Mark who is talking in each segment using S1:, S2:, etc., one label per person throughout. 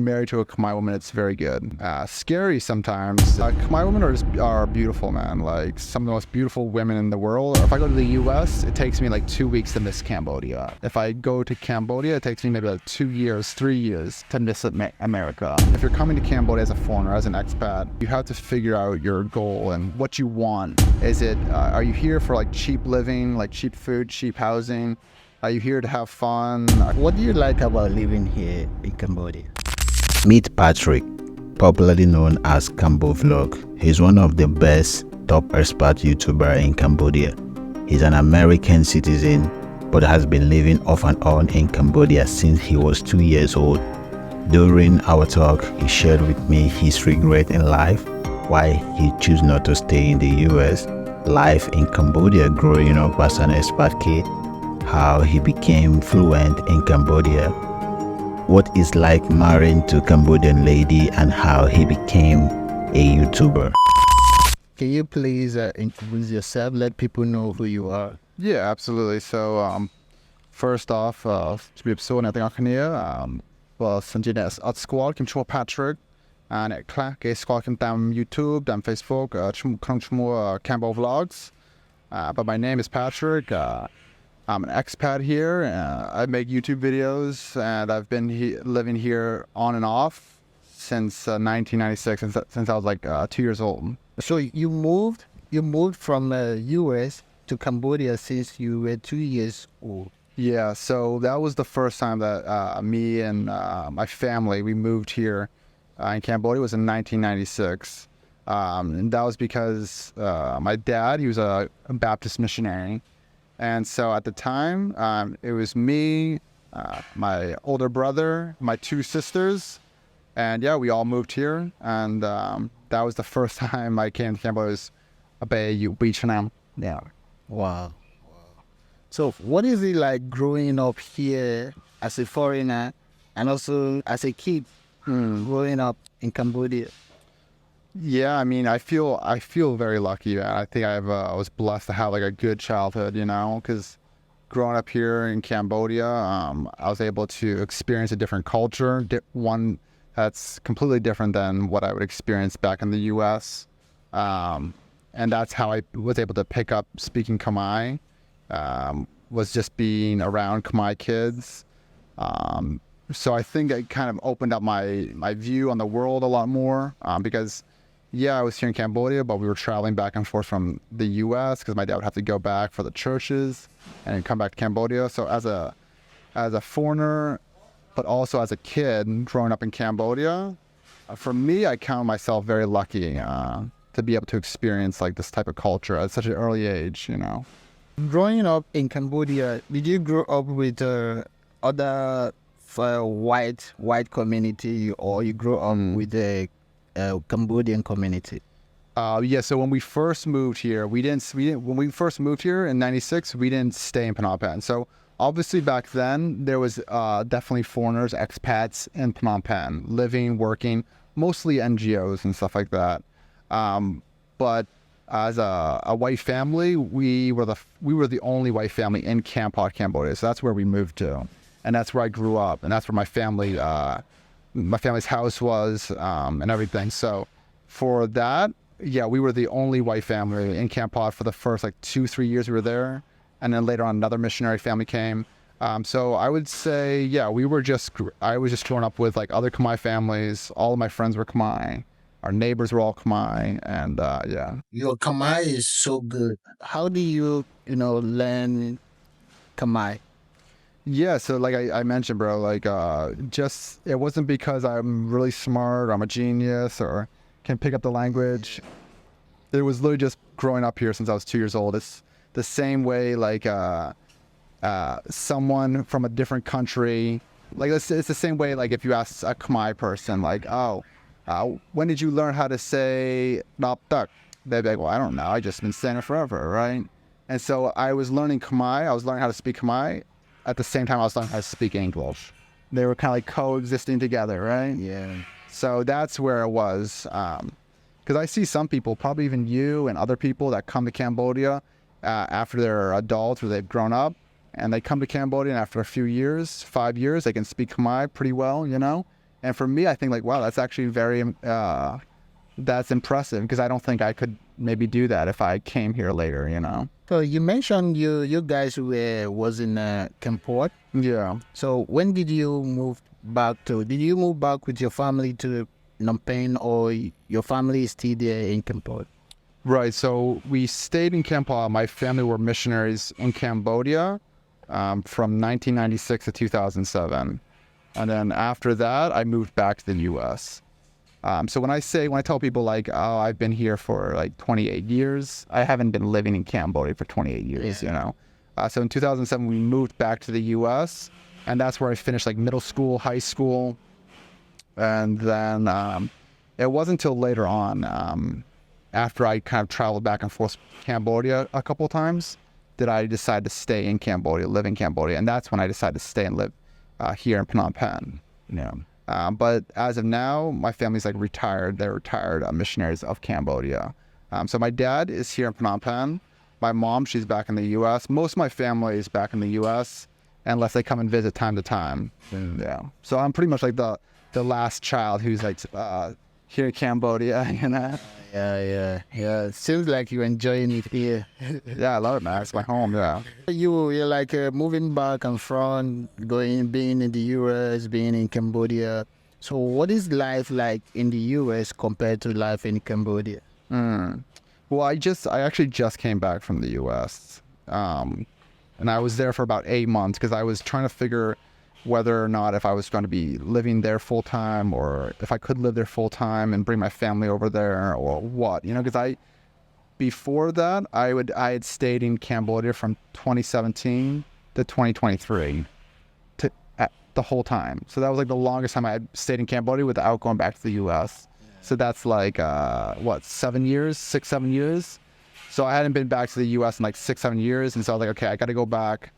S1: married to a Kamai woman, it's very good. Scary sometimes. Kamai women are beautiful, man. Like some of the most beautiful women in the world. If I go to the US, it takes me like 2 weeks to miss Cambodia. If I go to Cambodia, it takes me maybe like 2 years, 3 years to miss America. If you're coming to Cambodia as a foreigner, as an expat, you have to figure out your goal and what you want. Are you here for like cheap living, like cheap food, cheap housing? Are you here to have fun?
S2: What do you like about living here in Cambodia? Meet Partick, popularly known as Cambo Vlog. He's one of the best top expat YouTuber in Cambodia. He's an American citizen, but has been living off and on in Cambodia since he was 2 years old. During our talk, he shared with me his regret in life, why he chose not to stay in the US, life in Cambodia growing up as an expat kid, how he became fluent in Cambodia, what it's like marrying to a Cambodian lady, and how he became a YouTuber. Can you please introduce yourself, let people know who you are?
S1: Yeah, absolutely. So, first off, to be so nating akania, well, Sanjina at squad Kim Chua Patrick, and at Clack a squad Kim Tam YouTube, Tam Facebook, Cambo Vlogs. But my name is Patrick. I'm an expat here. I make YouTube videos, and I've been living here on and off since 1996, since I was like 2 years old.
S2: So you moved from US to Cambodia since you were 2 years old.
S1: Yeah, so that was the first time that me and my family, we moved here in Cambodia. It was in 1996. And that was because my dad, he was a Baptist missionary. And so at the time, it was me, my older brother, my 2 sisters, and yeah, we all moved here. And that was the first time I came to Cambodia. It was a beach now.
S2: Yeah. Wow. So what is it like growing up here as a foreigner and also as a kid growing up in Cambodia?
S1: Yeah, I mean, I feel very lucky, man. I think I was blessed to have like a good childhood, you know, because growing up here in Cambodia, I was able to experience a different culture, one that's completely different than what I would experience back in the U.S. And that's how I was able to pick up speaking Kamai, was just being around Kamai kids. So I think it kind of opened up my view on the world a lot more, because yeah, I was here in Cambodia, but we were traveling back and forth from the U.S. because my dad would have to go back for the churches and then come back to Cambodia. So as a foreigner, but also as a kid growing up in Cambodia, for me, I count myself very lucky to be able to experience like this type of culture at such an early age, you know.
S2: Growing up in Cambodia, did you grow up with other white community, or you grew up with the Cambodian community?
S1: Yeah, so when we first moved here, when we first moved here in 96, we didn't stay in Phnom Penh. So obviously back then there was definitely foreigners, expats in Phnom Penh, living, working, mostly NGOs and stuff like that. But as a white family, we were the only white family in Kampot, Cambodia. So that's where we moved to, and that's where I grew up, and that's where my family's house was, and everything. So for that, yeah, we were the only white family in Kampot for the first like 2-3 years we were there. And then later on, another missionary family came. So I would say, yeah, I was just growing up with like other Kamai families. All of my friends were Kamai. Our neighbors were all Kamai, and yeah.
S2: Your Kamai is so good. How do you learn Kamai?
S1: Yeah, so like I mentioned, bro, like just it wasn't because I'm really smart or I'm a genius or can pick up the language. It was literally just growing up here since I was 2 years old. It's the same way like someone from a different country, like it's the same way like if you ask a Khmer person like, oh, when did you learn how to say "nop duck"? They'd be like, well, I don't know. I just been saying it forever, right? And so I was learning Khmer. I was learning how to speak Khmer. At the same time, I was learning how to speak English. They were kind of like coexisting together, right?
S2: Yeah.
S1: So that's where it was. Because I see some people, probably even you and other people that come to Cambodia after they're adults or they've grown up, and they come to Cambodia and after a few years, 5 years, they can speak Khmer pretty well, you know? And for me, I think like, wow, that's actually that's impressive because I don't think I could maybe do that if I came here later, you know?
S2: So you mentioned you guys was in Cambodia.
S1: Yeah.
S2: So when did you move back to? Did you move back with your family to Phnom Penh, or your family is still there in Cambodia?
S1: Right. So we stayed in Cambodia. My family were missionaries in Cambodia from 1996 to 2007. And then after that, I moved back to the U.S. So when I tell people like, oh, I've been here for like 28 years, I haven't been living in Cambodia for 28 years, you know? So in 2007, we moved back to the U.S. and that's where I finished like middle school, high school. And then it wasn't until later on, after I kind of traveled back and forth to Cambodia a couple of times, that I decided to stay in Cambodia, live in Cambodia. And that's when I decided to stay and live here in Phnom Penh.
S2: Yeah.
S1: But as of now, my family's like retired. They're retired missionaries of Cambodia. So my dad is here in Phnom Penh. My mom, she's back in the U.S. Most of my family is back in the U.S. unless they come and visit time to time. Yeah. So I'm pretty much like the last child who's like here in Cambodia, you know?
S2: Yeah. It seems like you're enjoying it here.
S1: Yeah, I love it, man. It's my home, yeah.
S2: You're like moving back and front, being in the U.S., being in Cambodia. So what is life like in the U.S. compared to life in Cambodia?
S1: Well, I actually just came back from the U.S. And I was there for about 8 months because I was trying to figure whether or not if I was going to be living there full time or if I could live there full time and bring my family over there or what, you know, because before that, I had stayed in Cambodia from 2017 to 2023 the whole time. So that was like the longest time I had stayed in Cambodia without going back to the U.S. So that's like, 7 years, 6, 7 years. So I hadn't been back to the U.S. in like 6, 7 years. And so I was like, okay, I got to go back.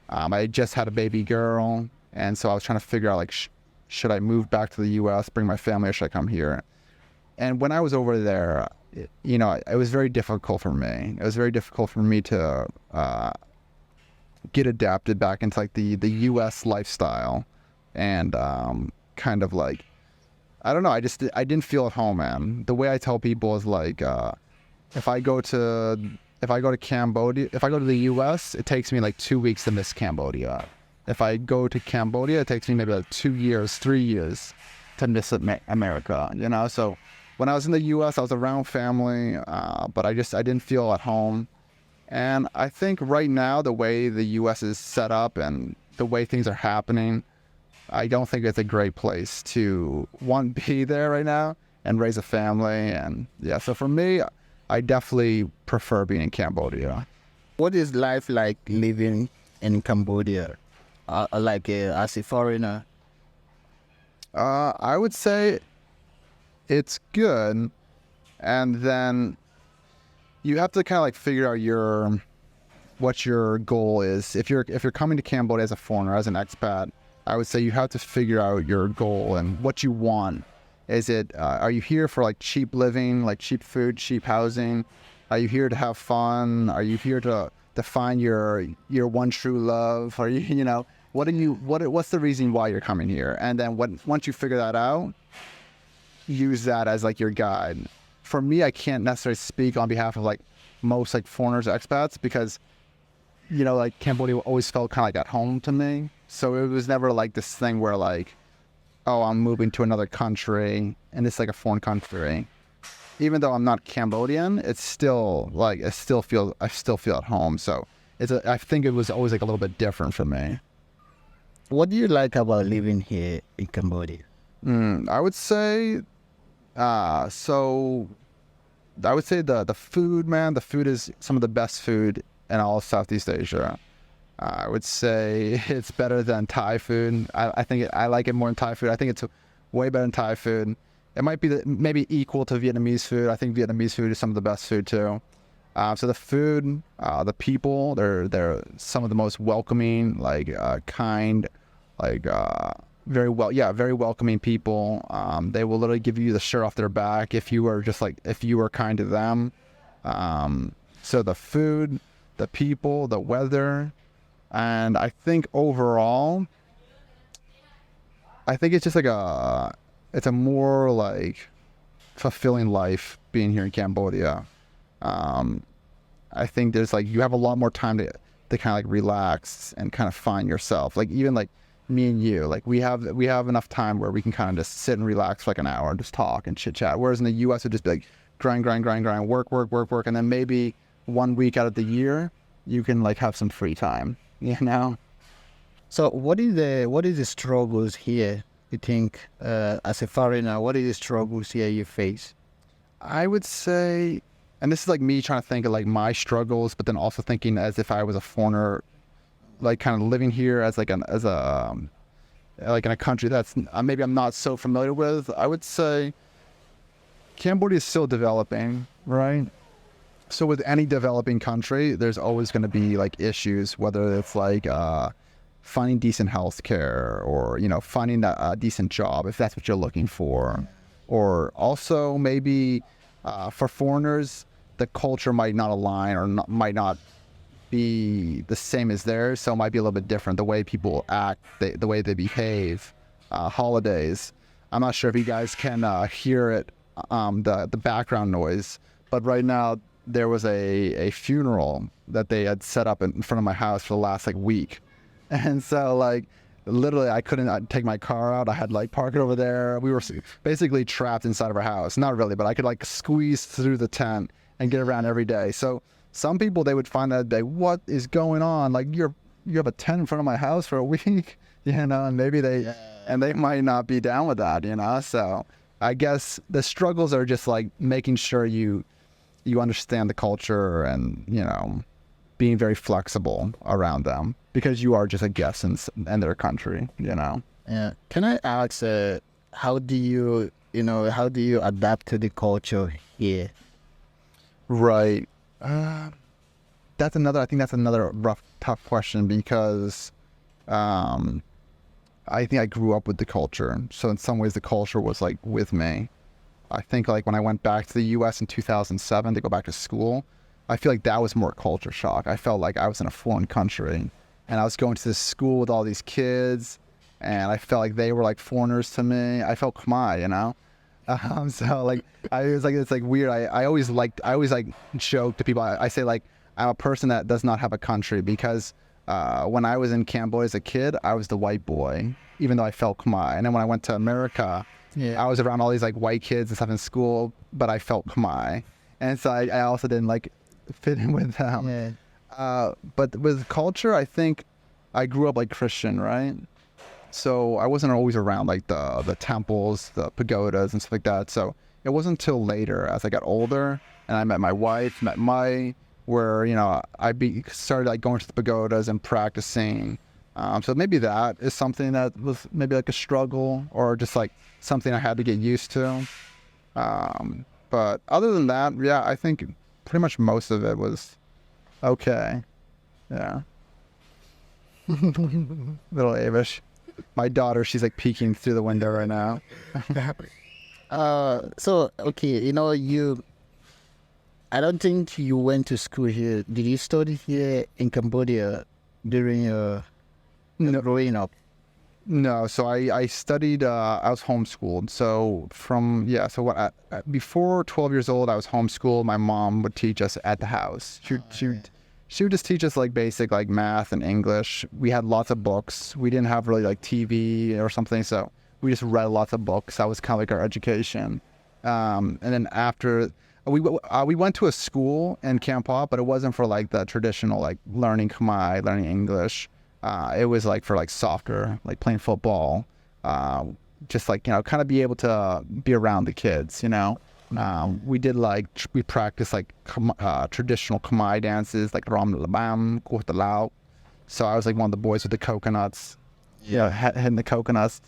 S1: I just had a baby girl. And so I was trying to figure out like, should I move back to the U.S., bring my family, or should I come here? And when I was over there, it was very difficult for me. It was very difficult for me to get adapted back into like the U.S. lifestyle, and kind of like, I don't know. I didn't feel at home, man. The way I tell people is like, if I go to Cambodia, if I go to the U.S., it takes me like 2 weeks to miss Cambodia. If I go to Cambodia, it takes me maybe like 2 years, 3 years to miss America, you know? So when I was in the U.S., I was around family, but I didn't feel at home. And I think right now, the way the U.S. is set up and the way things are happening, I don't think it's a great place to, one, be there right now and raise a family. And yeah, so for me, I definitely prefer being in Cambodia.
S2: What is life like living in Cambodia, as a foreigner?
S1: I would say it's good, and then you have to kind of like figure out what your goal is. If you're coming to Cambodia as a foreigner, as an expat, I would say you have to figure out your goal and what you want. Is it are you here for like cheap living, like cheap food, cheap housing? Are you here to have fun? Are you here to find your one true love? Are you know what's the reason why you're coming here? And then once you figure that out, use that as like your guide. For me, I can't necessarily speak on behalf of like most like foreigners or expats because like Cambodia always felt kind of like at home to me. So it was never like this thing where like, oh, I'm moving to another country and it's like a foreign country. Even though I'm not Cambodian, it's still like I still feel at home. So I think it was always like a little bit different for me.
S2: What do you like about living here in Cambodia?
S1: I would say, the food, man. The food is some of the best food in all of Southeast Asia. I would say it's better than Thai food. I think I like it more than Thai food. I think it's way better than Thai food. It might be maybe equal to Vietnamese food. I think Vietnamese food is some of the best food too. So the food, the people, they're some of the most welcoming, like kind, like very welcoming people. They will literally give you the shirt off their back if you were kind to them. So the food, the people, the weather, and I think overall, I think it's just like it's a more like fulfilling life being here in Cambodia. Um, I think there's like you have a lot more time to kind of like relax and kind of find yourself. Like even like me and you, like we have enough time where we can kind of just sit and relax for like an hour and just talk and chit chat. Whereas in the U.S. it'd just be like grind, work, and then maybe 1 week out of the year you can like have some free time. You know.
S2: So what is the struggles here? You think as a foreigner, what is the struggles here you face?
S1: I would say, and this is like me trying to think of like my struggles, but then also thinking as if I was a foreigner, like kind of living here as like like in a country that's maybe I'm not so familiar with. I would say Cambodia is still developing, right? So with any developing country, there's always going to be like issues, whether it's like finding decent health care or, you know, finding a decent job if that's what you're looking for. Or also maybe for foreigners, the culture might not align or might not be the same as theirs. So it might be a little bit different. The way people act, the way they behave, holidays. I'm not sure if you guys can hear it, the background noise. But right now there was a funeral that they had set up in front of my house for the last like week. And so like literally I couldn't take my car out. I had like park it over there. We were basically trapped inside of our house. Not really, but I could like squeeze through the tent and get around every day. So some people, they would find that day, what is going on? Like you have a tent in front of my house for a week, you know, and maybe they might not be down with that, you know? So I guess the struggles are just like making sure you understand the culture and, you know, being very flexible around them because you are just a guest in their country, you know?
S2: Yeah. Can I ask, how do you adapt to the culture here?
S1: Right. I think that's another tough question because I think I grew up with the culture. So in some ways the culture was like with me. I think like when I went back to the U.S. in 2007 to go back to school, I feel like that was more culture shock. I felt like I was in a foreign country and I was going to this school with all these kids and I felt like they were like foreigners to me. I felt Kamai, you know? So like, it's like weird. I always joke to people. I say like, I'm a person that does not have a country because when I was in Cambodia as a kid, I was the white boy, even though I felt Kamai. And then when I went to America, I was around all these like white kids and stuff in school, but I felt Kamai. And so I also didn't like fit in with them. Yeah. But with culture, I think I grew up like Christian, right? So I wasn't always around like the temples, the pagodas and stuff like that. So it wasn't until later as I got older and I met my wife, met Mai, where, you know, started like going to the pagodas and practicing. So maybe that is something that was maybe like a struggle or just like something I had to get used to. But other than that, yeah, I think pretty much most of it was okay. Yeah. Little Avish. My daughter, she's like peeking through the window right now.
S2: So, okay, you know, I don't think you went to school here. Did you study here in Cambodia during your growing up?
S1: No, so I studied, I was homeschooled. So before 12 years old, I was homeschooled. My mom would teach us at the house. She would just teach us like basic like math and English. We had lots of books. We didn't have really like TV or something. So we just read lots of books. That was kind of like our education. And then after we went to a school in Campo, but it wasn't for like the traditional like learning Khmer, learning English. It was like for like soccer, like playing football, just like, you know, kind of be able to be around the kids, you know. We practiced like traditional Kamai dances like Ram Labam, Lao. So I was like one of the boys with the coconuts, hitting the coconuts.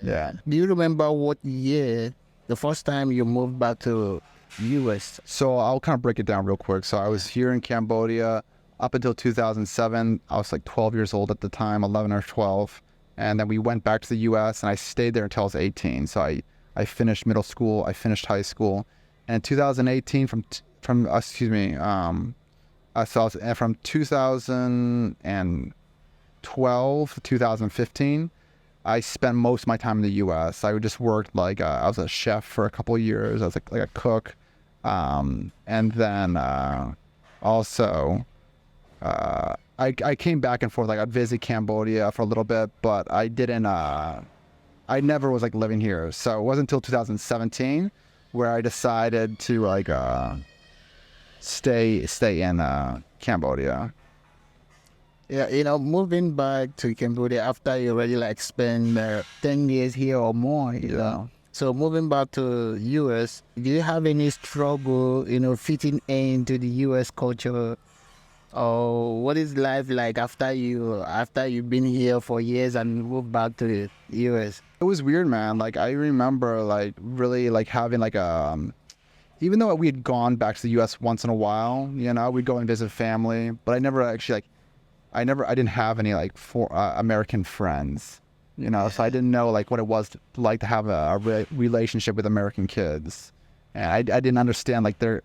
S1: Yeah.
S2: Do you remember what year, the first time you moved back to US?
S1: So I'll kind of break it down real quick. So I was here in Cambodia up until 2007. I was like 12 years old at the time, 11 or 12. And then we went back to the US and I stayed there until I was 18. So I finished middle school, I finished high school. And in 2018 from 2012 to 2015, I spent most of my time in the U.S. I just worked like I was a chef for a couple of years. I was like a cook, and then also I came back and forth. Like I'd visit Cambodia for a little bit, but I didn't. I never was like living here. So it wasn't until 2017 where I decided to like stay in Cambodia.
S2: Yeah, moving back to Cambodia after you already like spend 10 years here or more, So moving back to US, do you have any struggle, fitting into the US culture? Or what is life like after you've been here for years and moved back to the US?
S1: It was weird, man. Like I remember like really like having like even though we had gone back to the US once in a while, we'd go and visit family, but I never actually like I didn't have any like American friends, so I didn't know like what it was like to have a relationship with American kids. And I didn't understand like what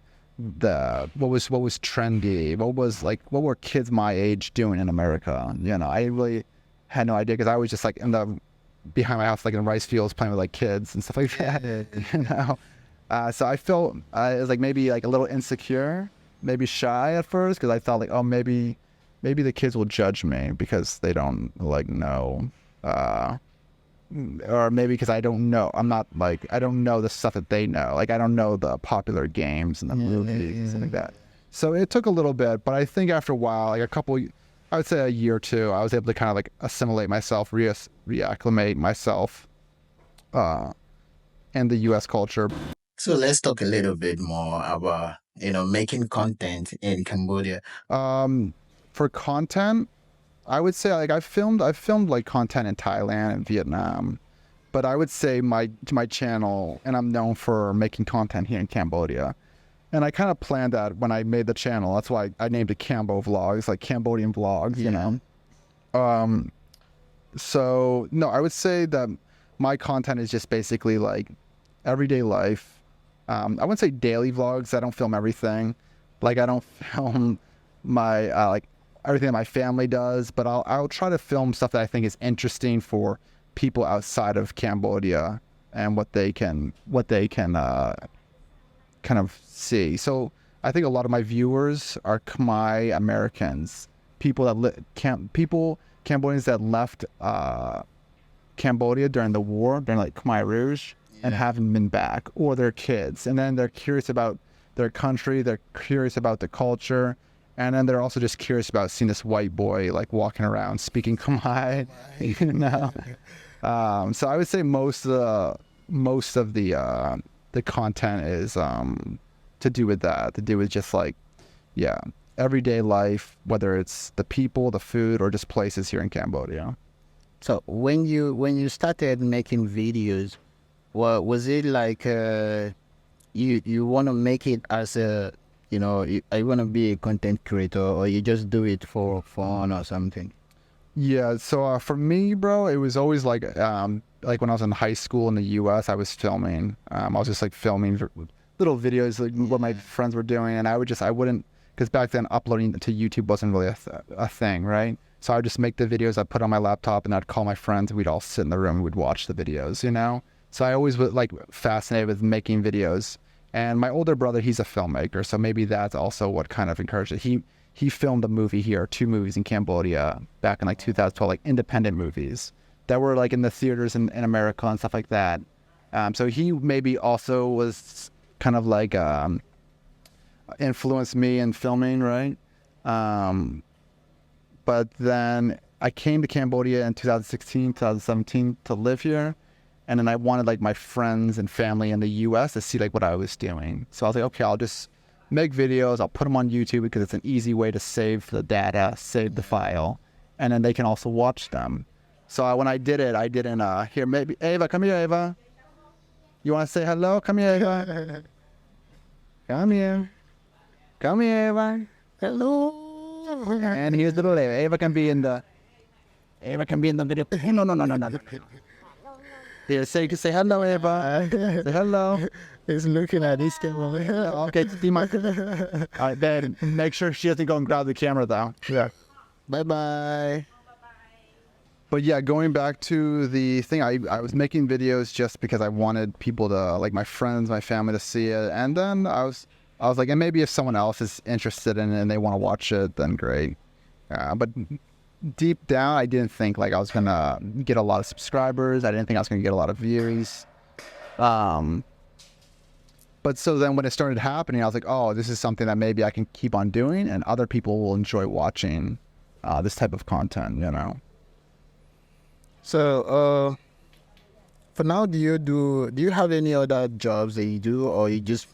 S1: was trendy, what were kids my age doing in America. I really had no idea because I was just like behind my house, like in rice fields playing with like kids and stuff like that. So I felt it was like maybe like a little insecure, maybe shy at first because I thought like, oh, maybe the kids will judge me because they don't like know, or maybe because I don't know. I don't know the stuff that they know. Like I don't know the popular games and the movies and stuff like that. So it took a little bit, but I think after a while, like I would say a year or two, I was able to kind of like assimilate myself, reacclimate myself, in the U.S. culture.
S2: So let's talk a little bit more about, making content in Cambodia.
S1: For content, I would say like I've filmed like content in Thailand and Vietnam, but I would say my channel, and I'm known for making content here in Cambodia. And I kind of planned that when I made the channel. That's why I named it Cambo Vlogs, like Cambodian vlogs, So no, I would say that my content is just basically like everyday life. I wouldn't say daily vlogs. I don't film everything. Like I don't film my like everything that my family does, but I'll try to film stuff that I think is interesting for people outside of Cambodia and what they can kind of see. So I think a lot of my viewers are Kamai Americans, Cambodians that left Cambodia during the war, during like Khmer Rouge, and haven't been back, or their kids, and then they're curious about their country, they're curious about the culture. And then they're also just curious about seeing this white boy like walking around speaking Kamai, So I would say most of the content is to do with that, to do with just like, everyday life, whether it's the people, the food, or just places here in Cambodia.
S2: So when you started making videos, was it like you want to make it as a I want to be a content creator, or you just do it for fun or something?
S1: Yeah, so for me, bro, it was always like when I was in high school in the U.S., I was filming. I was just like filming little videos, like what my friends were doing, and I wouldn't, because back then uploading to YouTube wasn't really a thing, right? So I would just make the videos, I'd put on my laptop, and I'd call my friends, and we'd all sit in the room and we'd watch the videos, So I always was like fascinated with making videos. And my older brother, he's a filmmaker, so maybe that's also what kind of encouraged it. He filmed a movie here, 2 movies in Cambodia back in like 2012, like independent movies that were like in the theaters in America and stuff like that. So he maybe also was kind of like influenced me in filming, right? But then I came to Cambodia in 2016, 2017 to live here. And then I wanted like my friends and family in the U.S. to see like what I was doing. So I was like, okay, I'll just make videos. I'll put them on YouTube because it's an easy way to save the data, save the file, and then they can also watch them. So when I did it in here, maybe Ava, come here, Ava. You want to say hello? Come here, Ava. Come here. Come here, Ava. Hello. And here's little Ava. Ava can be in the video. No. Here, say hello, Eva. Say hello.
S2: He's looking at this camera.
S1: Okay, all right, then make sure she doesn't go and grab the camera, though. Yeah.
S2: Bye-bye.
S1: But yeah, going back to the thing, I was making videos just because I wanted people to, like my friends, my family to see it. And then I was like, and maybe if someone else is interested in it and they want to watch it, then great. But deep down, I didn't think like I was going to get a lot of subscribers. I didn't think I was going to get a lot of views. But so then when it started happening, I was like, oh, this is something that maybe I can keep on doing and other people will enjoy watching this type of content, you know?
S2: So, for now, do you have any other jobs that you do, or you just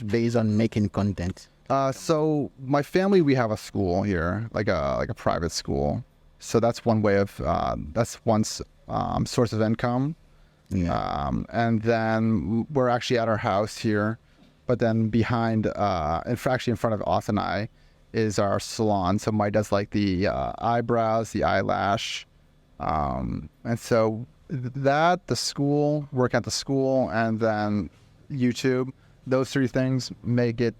S2: based on making content?
S1: So my family, we have a school here, like a private school. So that's one way of that's one source of income.
S2: Yeah.
S1: And then we're actually at our house here, but then behind, actually in front of Auth and I, is our salon. So Mai does like the eyebrows, the eyelash. And so that, the school, work at the school, and then YouTube, those three things make it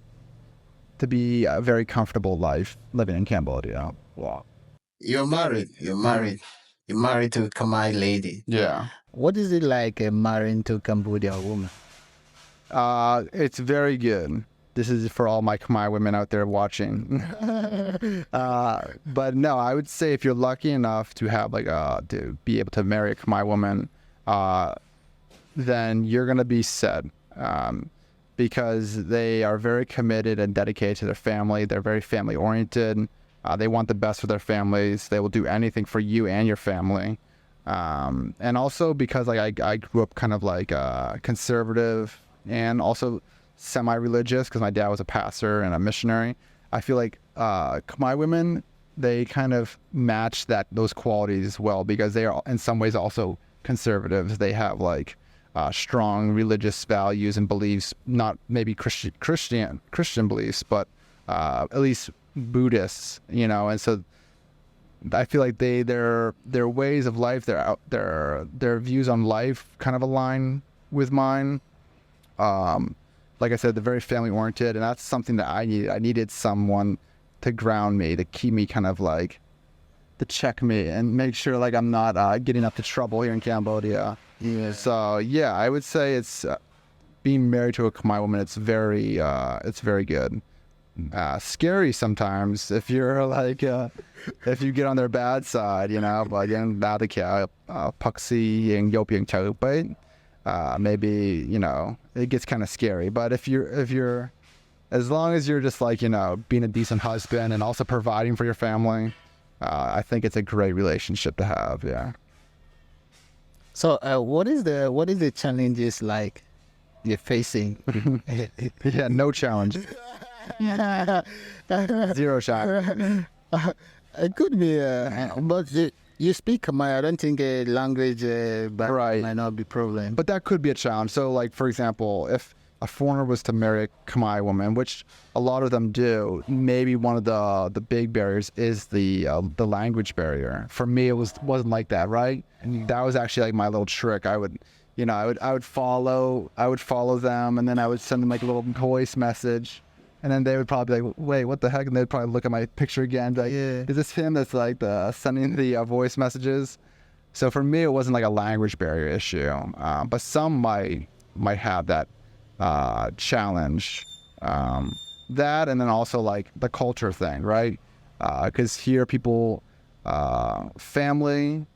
S1: to be a very comfortable life living in Cambodia. Wow.
S2: You're married. You're married to a Kamai lady.
S1: Yeah.
S2: What is it like marrying to a Cambodian woman?
S1: It's very good. This is for all my Kamai women out there watching. But no, I would say if you're lucky enough to have to be able to marry a Kamai woman, then you're gonna be set, because they are very committed and dedicated to their family. They're very family oriented. They want the best for their families. They will do anything for you and your family. And also because like I grew up kind of like conservative and also semi-religious because my dad was a pastor and a missionary. I feel like Khmer women, they kind of match those qualities well because they are in some ways also conservatives. They have like strong religious values and beliefs, not maybe Christian beliefs, but at least Buddhists, you know. And so I feel like their ways of life, their views on life kind of align with mine. Like I said, they're very family oriented, and that's something that I needed. I needed someone to ground me, to keep me kind of like, to check me and make sure like I'm not getting up to trouble here in Cambodia.
S2: Yeah.
S1: So yeah, I would say it's being married to a Khmer woman. It's very good. Scary sometimes if you're like if you get on their bad side, you know. But again, maybe, you know, it gets kind of scary. But if you're as long as you're just like, you know, being a decent husband and also providing for your family, I think it's a great relationship to have. Yeah.
S2: So what is the challenges like you're facing?
S1: Yeah, no challenge. Zero shot.
S2: It could be, but you speak Khmer. I don't think a language
S1: Right.
S2: might not be a problem.
S1: But that could be a challenge. So, like, for example, if a foreigner was to marry a Khmer woman, which a lot of them do, maybe one of the big barriers is the language barrier. For me, it wasn't like that, right? And that was actually like my little trick. I would follow them, and then I would send them like a little voice message. And then they would probably be like, wait, what the heck? And they'd probably look at my picture again, be like,
S2: Yeah.
S1: is this him that's like sending the voice messages? So for me, it wasn't like a language barrier issue. But some might have that challenge. That, and then also like the culture thing, right? Because here people, family,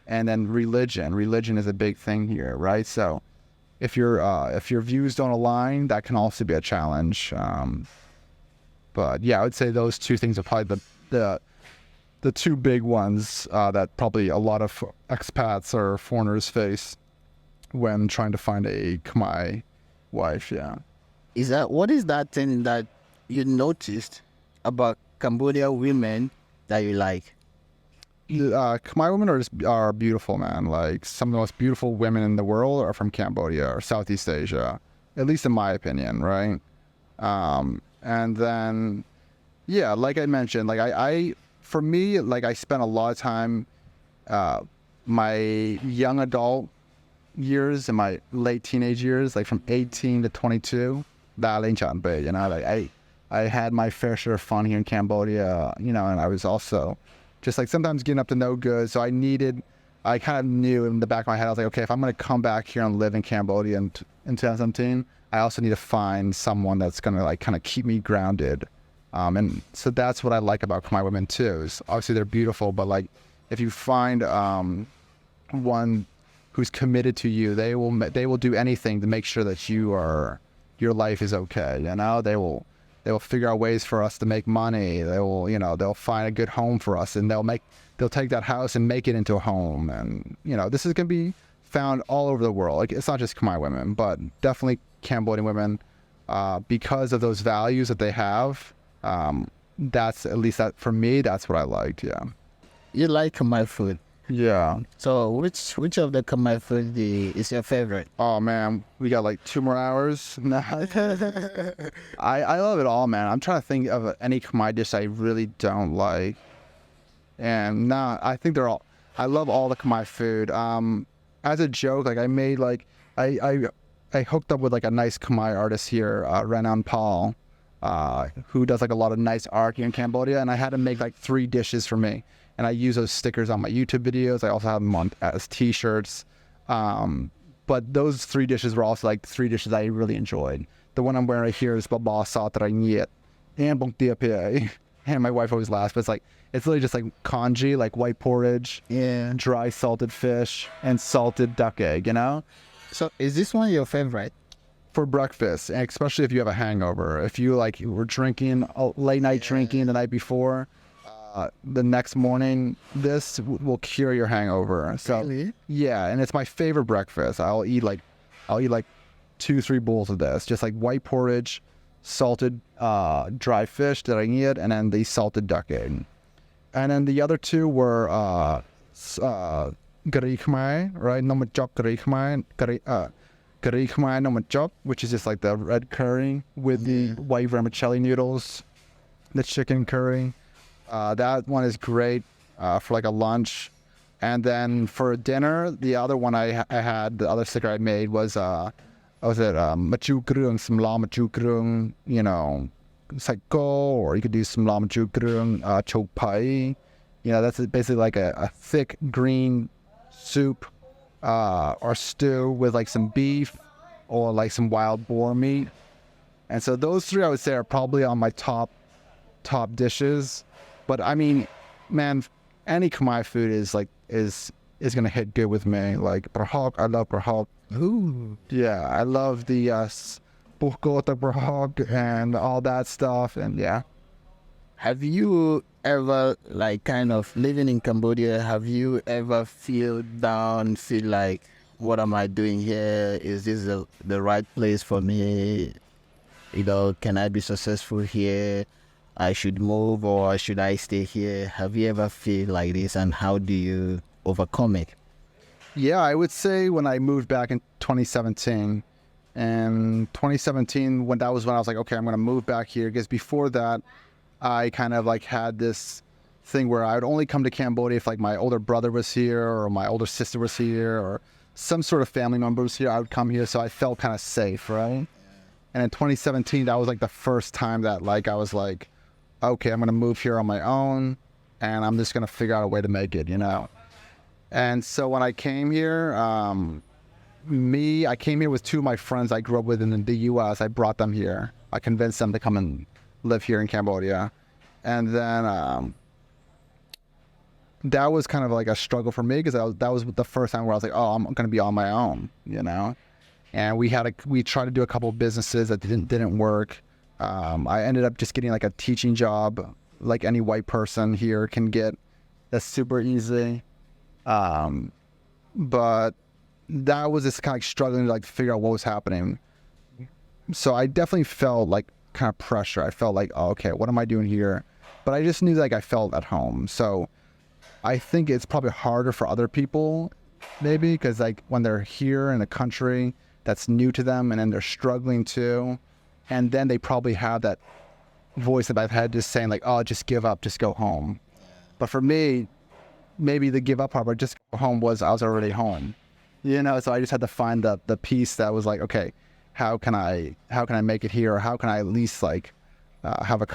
S1: and then religion. Religion is a big thing here, right? So if your views don't align, that can also be a challenge. But yeah, I would say those two things are probably the two big ones that probably a lot of expats or foreigners face when trying to find a Khmer wife. Yeah.
S2: What is that thing that you noticed about Cambodian women that you like?
S1: Khmer women are beautiful, man. Like some of the most beautiful women in the world are from Cambodia or Southeast Asia, at least in my opinion, right? And then, yeah, like I mentioned, like for me, like I spent a lot of time, my young adult years and my late teenage years, like from 18 to 22, you know, like I had my fair share of fun here in Cambodia, you know, and I was also just like sometimes getting up to no good. So I needed I kind of knew in the back of my head, I was like, okay, if I'm going to come back here and live in Cambodia in 2017, I also need to find someone that's going to like kind of keep me grounded. And so that's what I like about Khmer women too. Is obviously they're beautiful, but like if you find one who's committed to you, they will do anything to make sure that your life is okay. You know, they will figure out ways for us to make money. They will, you know, they'll find a good home for us, and they'll take that house and make it into a home. And you know, this is gonna be found all over the world. Like it's not just Khmer women, but definitely Cambodian women, because of those values that they have. That's at least that for me. That's what I liked. Yeah.
S2: You like Khmer food.
S1: Yeah.
S2: So which of the Khmer food is your favorite?
S1: Oh man, we got like 2 more hours. Nah. I love it all, man. I'm trying to think of any Khmer dish I really don't like. And nah, I think I love all the Khmer food. As a joke, like I made like, I hooked up with like a nice Khmer artist here, Renan Paul, who does like a lot of nice art here in Cambodia. And I had him make like 3 dishes for me. And I use those stickers on my YouTube videos. I also have them on as t-shirts. But those 3 dishes were also like 3 dishes I really enjoyed. The one I'm wearing right here is baba sa trainyet and bong tia pie. And my wife always laughs, but it's literally just like congee, like white porridge,
S2: Yeah.
S1: dry salted fish, and salted duck egg, you know?
S2: So is this one your favorite?
S1: For breakfast, and especially if you have a hangover. If you like were drinking, late night drinking the night before, the next morning, this will cure your hangover. So
S2: Really?
S1: yeah, and it's my favorite breakfast. I'll eat like 2-3 bowls of this, just like white porridge, salted dry fish that I eat, and then the salted duck egg. And then the other 2 were gari khmer, right? No machok gari khmer, gari khmer no machok, which is just like the red curry with the white vermicelli noodles, the chicken curry. That one is great for like a lunch. And then for dinner, the other one I had, the other sticker I made was machu krung, some la machu krung, you know, psycho, or you could do some la machu krung, chok pai. You know, that's basically like a thick green soup or stew with like some beef or like some wild boar meat. And so those 3 I would say are probably on my top dishes. But I mean, man, any Khmer food is gonna hit good with me. Like brahok, I love brahok.
S2: Ooh.
S1: Yeah, I love the buhgota brahok and all that stuff. And yeah.
S2: Have you ever, like, kind of living in Cambodia, have you ever feel down, feel like, what am I doing here? Is this the right place for me? You know, can I be successful here? I should move, or should I stay here? Have you ever feel like this, and how do you overcome it?
S1: Yeah, I would say when I moved back in 2017, and 2017, when I was like, okay, I'm going to move back here. Because before that, I kind of like had this thing where I would only come to Cambodia if like my older brother was here or my older sister was here or some sort of family member was here. I would come here, so I felt kind of safe, right? And in 2017, that was like the first time that like I was like, okay, I'm going to move here on my own, and I'm just going to figure out a way to make it, you know? And so when I came here, I came here with 2 of my friends I grew up with in the U.S. I brought them here. I convinced them to come and live here in Cambodia. And then that was kind of like a struggle for me, because that was the first time where I was like, oh, I'm going to be on my own, you know? And we tried to do a couple of businesses that didn't work. I ended up just getting like a teaching job, like any white person here can get. That's super easy. But that was just kind of like struggling to like figure out what was happening. So I definitely felt like kind of pressure. I felt like, oh, okay, what am I doing here? But I just knew like I felt at home. So I think it's probably harder for other people, maybe, because like when they're here in a country that's new to them, and then they're struggling too, and then they probably have that voice in my head just saying like, oh, just give up, just go home. But for me, maybe the give up part, but just go home was I was already home, you know. So I just had to find the piece that was like, okay, how can I make it here, or how can I at least like have a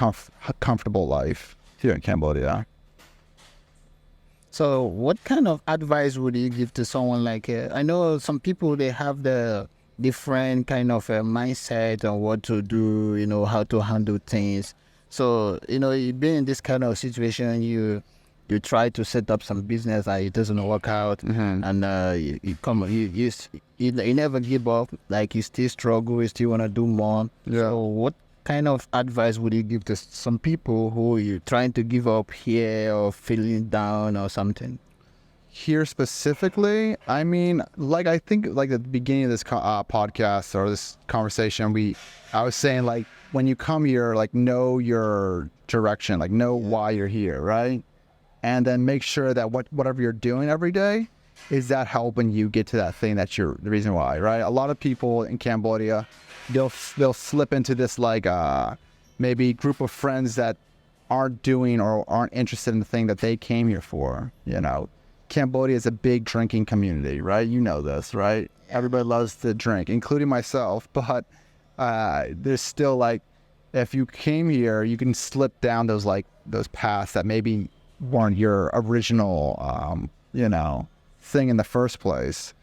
S1: comfortable life here in Cambodia.
S2: So, what kind of advice would you give to someone like? I know some people they have the different kind of mindset on what to do, how to handle things. So, you being in this kind of situation, you try to set up some business and it doesn't work out, and you never give up. Like you still struggle, you still want to do more.
S1: Yeah.
S2: So, what kind of advice would you give to some people who you trying to give up here or feeling down or something?
S1: Here specifically, I mean, like I think like at the beginning of this podcast or this conversation, I was saying like when you come here, like know your direction, like know why you're here, right? And then make sure that whatever you're doing every day is that helping you get to that thing that's the reason why, right? A lot of people in Cambodia, they'll slip into this like maybe group of friends that aren't doing or aren't interested in the thing that they came here for. Cambodia is a big drinking community, right? You know this, right? Everybody loves to drink, including myself. But there's still like, if you came here, you can slip down those paths that maybe weren't your original, thing in the first place.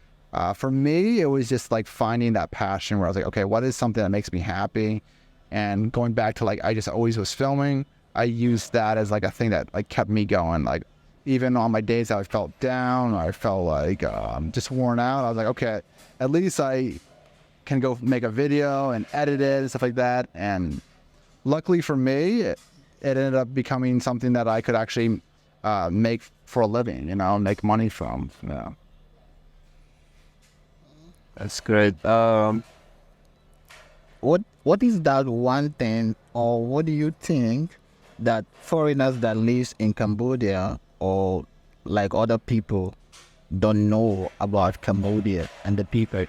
S1: For me, it was just like finding that passion where I was like, okay, what is something that makes me happy? And going back to like, I just always was filming. I used that as like a thing that like kept me going. Like even on my days that I felt down, or I felt like just worn out, I was like, okay, at least I can go make a video and edit it and stuff like that. And luckily for me, it ended up becoming something that I could actually make for a living, make money from. Yeah.
S2: That's great. What is that one thing, or what do you think that foreigners that lives in Cambodia or like other people don't know about Cambodia and the people?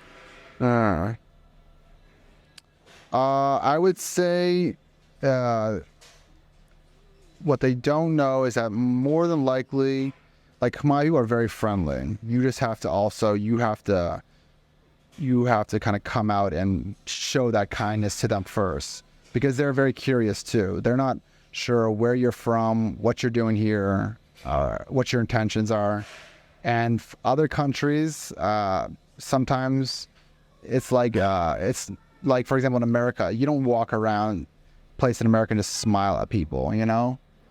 S1: I would say what they don't know is that more than likely, like Kamai, you are very friendly. You just have to you have to kind of come out and show that kindness to them first, because they're very curious too. They're not sure where you're from, what you're doing here, what your intentions are. And other countries, sometimes it's like, for example, in America, you don't walk around place in America and just smile at people,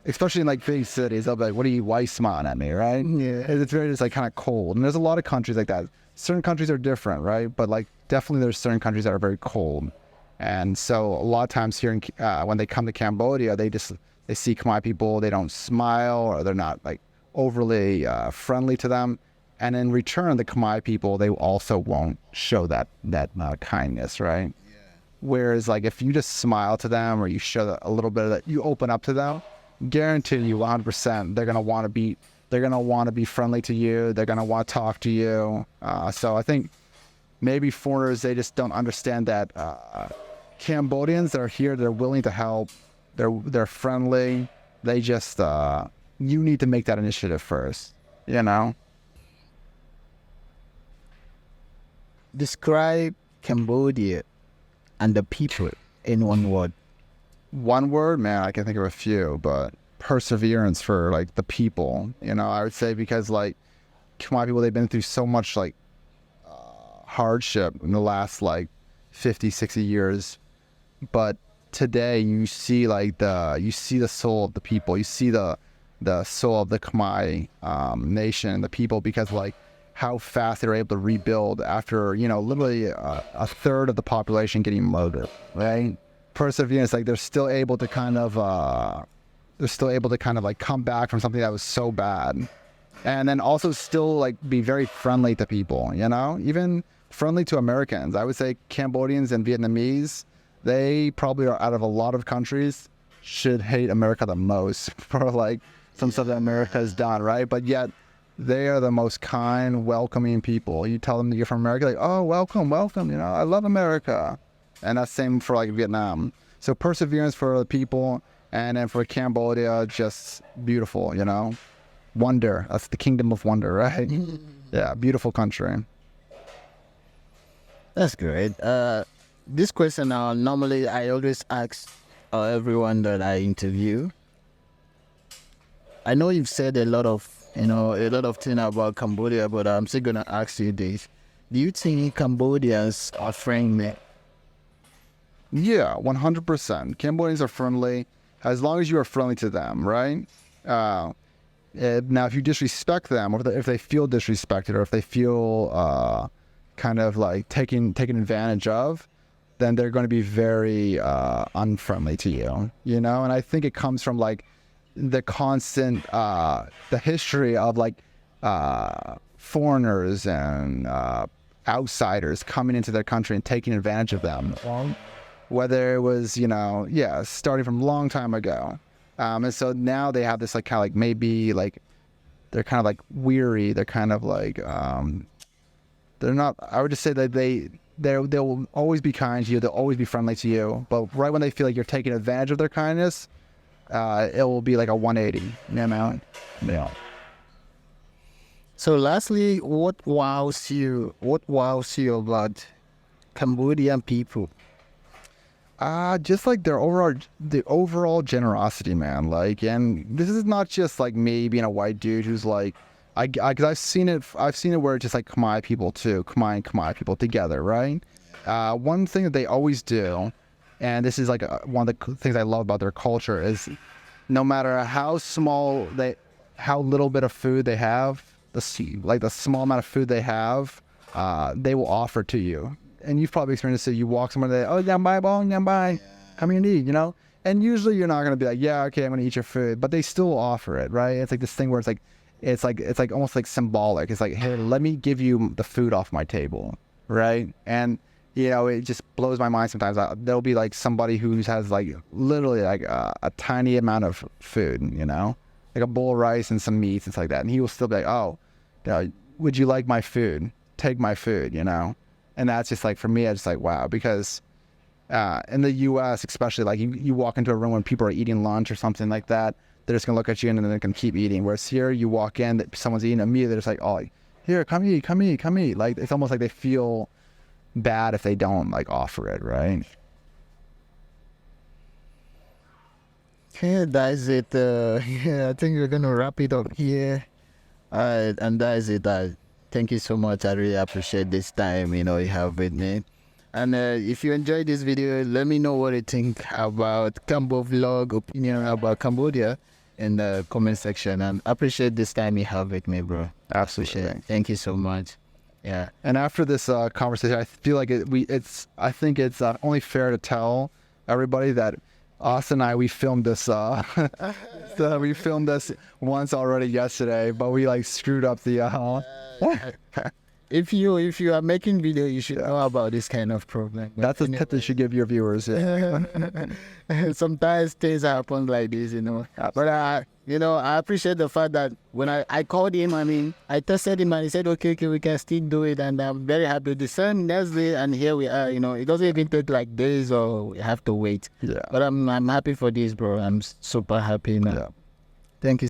S1: especially in like big cities. They'll be like, why are you smiling at me, right?
S2: Yeah.
S1: It's very just like kind of cold. And there's a lot of countries like that. Certain countries are different, right? But like definitely there's certain countries that are very cold. And so a lot of times here when they come to Cambodia, they see Khmer people, they don't smile, or they're not like overly friendly to them. And in return, the Khmer people, they also won't show that kindness, right? Yeah. Whereas like if you just smile to them, or you show a little bit of that, you open up to them, guarantee you 100% they're gonna want to be friendly to you. They're gonna want to talk to you. So I think maybe foreigners, they just don't understand that Cambodians that are here, they're willing to help. They're friendly. They just you need to make that initiative first.
S2: Describe Cambodia and the people in one word.
S1: One word, man, I can think of a few, but perseverance for like the people. I would say, because like Khmer people, they've been through so much like hardship in the last like 50, 60 years. But today you see the soul of the people. You see the soul of the Kamai nation, the people, because like how fast they were able to rebuild after, literally a third of the population getting murdered, right? Perseverance, like they're still able to kind of like come back from something that was so bad. And then also still like be very friendly to people, even friendly to Americans. I would say Cambodians and Vietnamese, they probably are, out of a lot of countries, should hate America the most for like some stuff that America has done, right? But yet they are the most kind, welcoming people. You tell them that you're from America, like, oh, welcome, I love America. And that's same for like Vietnam. So perseverance for the people, and then for Cambodia, just beautiful, wonder. That's the kingdom of wonder, right? Yeah, beautiful country.
S2: That's great. This question normally I always ask everyone that I interview. I know you've said a lot of a lot of things about Cambodia, but I'm still gonna ask you this: do you think Cambodians are friendly?
S1: Yeah, 100%. Cambodians are friendly as long as you are friendly to them, right? Now, if you disrespect them, or if they feel disrespected, or if they feel kind of like taken advantage of, then they're going to be very unfriendly to you, And I think it comes from like the constant, the history of like foreigners and outsiders coming into their country and taking advantage of them. Whether it was, starting from a long time ago. And so now they have this like kind of like maybe like they're kind of like weary. They're kind of like they're not. I would just say that they'll always be kind to you. They'll always be friendly to you. But right when they feel like you're taking advantage of their kindness, it will be like a 180. Yeah.
S2: So, lastly, what wows you? What wows you about Cambodian people?
S1: Just like the overall generosity, man. Like, and this is not just like me being a white dude who's like, because I've seen it where it's just like Kamai people too, Kamai and Kamai people together, right? One thing that they always do, and this is like one of the things I love about their culture is, no matter how little bit of food they have, the small amount of food they have, they will offer to you. And you've probably experienced it. You walk somewhere, they, oh, yambai bong, yambai, come here and eat, And usually you're not gonna be like, yeah, okay, I'm gonna eat your food, but they still offer it, right? It's like this thing where it's like almost like symbolic. It's like, hey, let me give you the food off my table, right? And it just blows my mind sometimes. There'll be like somebody who has like literally like a tiny amount of food, like a bowl of rice and some meats and stuff like that, and he will still be like, oh, would you like my food? Take my food, And that's just like, for me, it's just like, wow, because in the U.S., especially, like you walk into a room when people are eating lunch or something like that, they're just going to look at you and then they're going to keep eating. Whereas here, you walk in, someone's eating a meal, they're just like, oh, here, come eat, come eat, come eat. Like, it's almost like they feel bad if they don't like offer it, right?
S2: Okay, that's it. I think we're going to wrap it up here. And that is it. Thank you so much. I really appreciate this time, you have with me. And if you enjoyed this video, let me know what you think about Cambo vlog, opinion about Cambodia in the comment section. And appreciate this time you have with me, bro.
S1: Absolutely.
S2: Thank you so much. Yeah.
S1: And after this conversation, I feel like I think it's only fair to tell everybody that Austin and we filmed this. We filmed this once already yesterday, but we like screwed up the.
S2: If you are making video, you should know about this kind of problem.
S1: That's a tip you should give your viewers. Yeah.
S2: Sometimes things happen like this, But I appreciate the fact that when I called him, I tested him and he said, okay, we can still do it, and I'm very happy. The same next day, and here we are. It doesn't even take like days or we have to wait.
S1: Yeah.
S2: But I'm happy for this, bro. I'm super happy now. Yeah. Thank you.